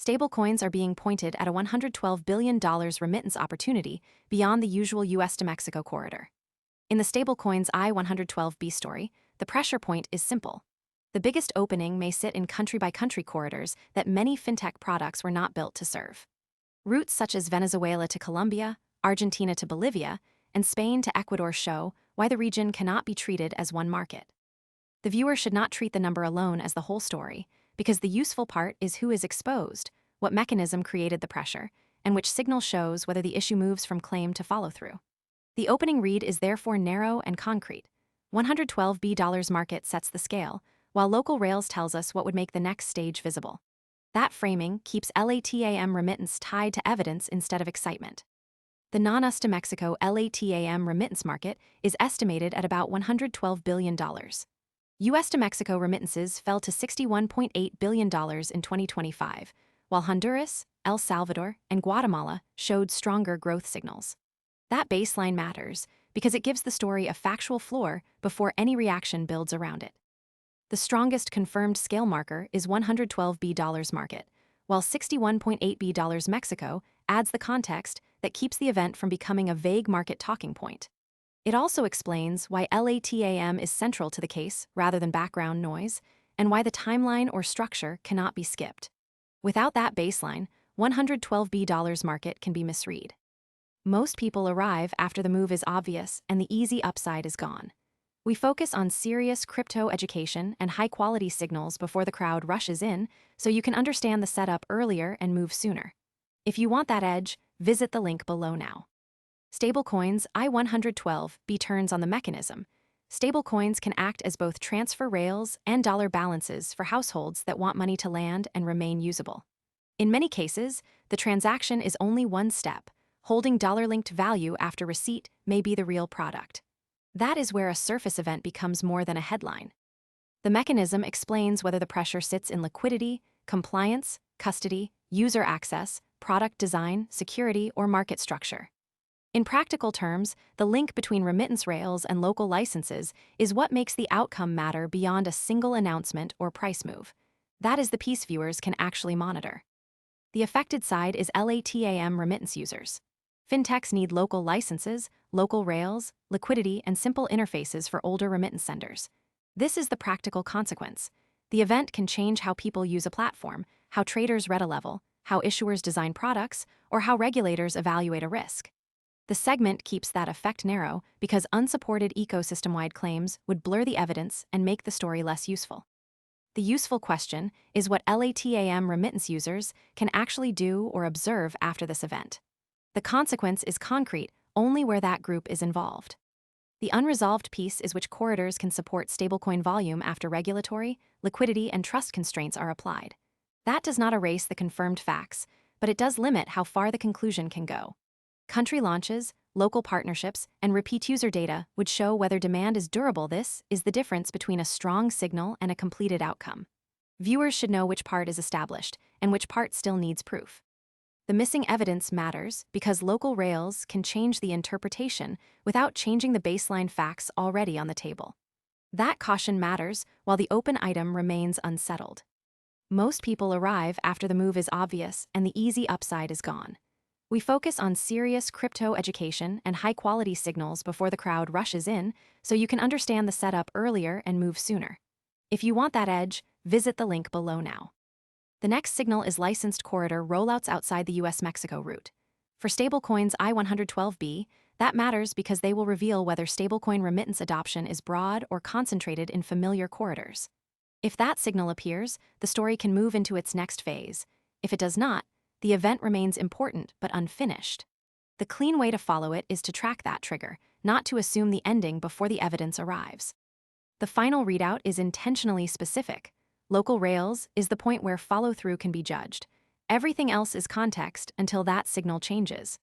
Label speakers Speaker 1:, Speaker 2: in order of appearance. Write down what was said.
Speaker 1: Stablecoins are being pointed at a $112 billion remittance opportunity beyond the usual US to Mexico corridor. In the stablecoins I-112B story, the pressure point is simple. The biggest opening may sit in country-by-country corridors that many fintech products were not built to serve. Routes such as Venezuela to Colombia, Argentina to Bolivia, and Spain to Ecuador show why the region cannot be treated as one market. The viewer should not treat the number alone as the whole story, because the useful part is who is exposed, what mechanism created the pressure, and which signal shows whether the issue moves from claim to follow-through. The opening read is therefore narrow and concrete. $112B market sets the scale, while local rails tells us what would make the next stage visible. That framing keeps LATAM remittance tied to evidence instead of excitement. The non-US to Mexico LATAM remittance market is estimated at about $112 billion. US to Mexico remittances fell to $61.8 billion in 2025, while Honduras, El Salvador, and Guatemala showed stronger growth signals. That baseline matters because it gives the story a factual floor before any reaction builds around it. The strongest confirmed scale marker is $112B market, while $61.8B Mexico adds the context that keeps the event from becoming a vague market talking point. It also explains why LATAM is central to the case rather than background noise, and why the timeline or structure cannot be skipped. Without that baseline, $112B market can be misread. Most people arrive after the move is obvious and the easy upside is gone. We focus on serious crypto education and high-quality signals before the crowd rushes in, so you can understand the setup earlier and move sooner. If you want that edge, visit the link below now. Stablecoins I-112B turns on the mechanism. Stablecoins can act as both transfer rails and dollar balances for households that want money to land and remain usable. In many cases, the transaction is only one step. Holding dollar-linked value after receipt may be the real product. That is where a surface event becomes more than a headline. The mechanism explains whether the pressure sits in liquidity, compliance, custody, user access, product design, security, or market structure. In practical terms, the link between remittance rails and local licenses is what makes the outcome matter beyond a single announcement or price move. That is the piece viewers can actually monitor. The affected side is LATAM remittance users. Fintechs need local licenses, local rails, liquidity, and simple interfaces for older remittance senders. This is the practical consequence. The event can change how people use a platform, how traders read a level, how issuers design products, or how regulators evaluate a risk. The segment keeps that effect narrow because unsupported ecosystem-wide claims would blur the evidence and make the story less useful. The useful question is what LATAM remittance users can actually do or observe after this event. The consequence is concrete only where that group is involved. The unresolved piece is which corridors can support stablecoin volume after regulatory, liquidity, and trust constraints are applied. That does not erase the confirmed facts, but it does limit how far the conclusion can go. Country launches, local partnerships, and repeat user data would show whether demand is durable. This is the difference between a strong signal and a completed outcome. Viewers should know which part is established and which part still needs proof. The missing evidence matters because local rails can change the interpretation without changing the baseline facts already on the table. That caution matters while the open item remains unsettled. Most people arrive after the move is obvious and the easy upside is gone. We focus on serious crypto education and high-quality signals before the crowd rushes in, so you can understand the setup earlier and move sooner. If you want that edge, visit the link below now. The next signal is licensed corridor rollouts outside the US-Mexico route. For stablecoins I-112B, that matters because they will reveal whether stablecoin remittance adoption is broad or concentrated in familiar corridors. If that signal appears, the story can move into its next phase. If it does not, the event remains important but unfinished. The clean way to follow it is to track that trigger, not to assume the ending before the evidence arrives. The final readout is intentionally specific. Local rails is the point where follow-through can be judged. Everything else is context until that signal changes.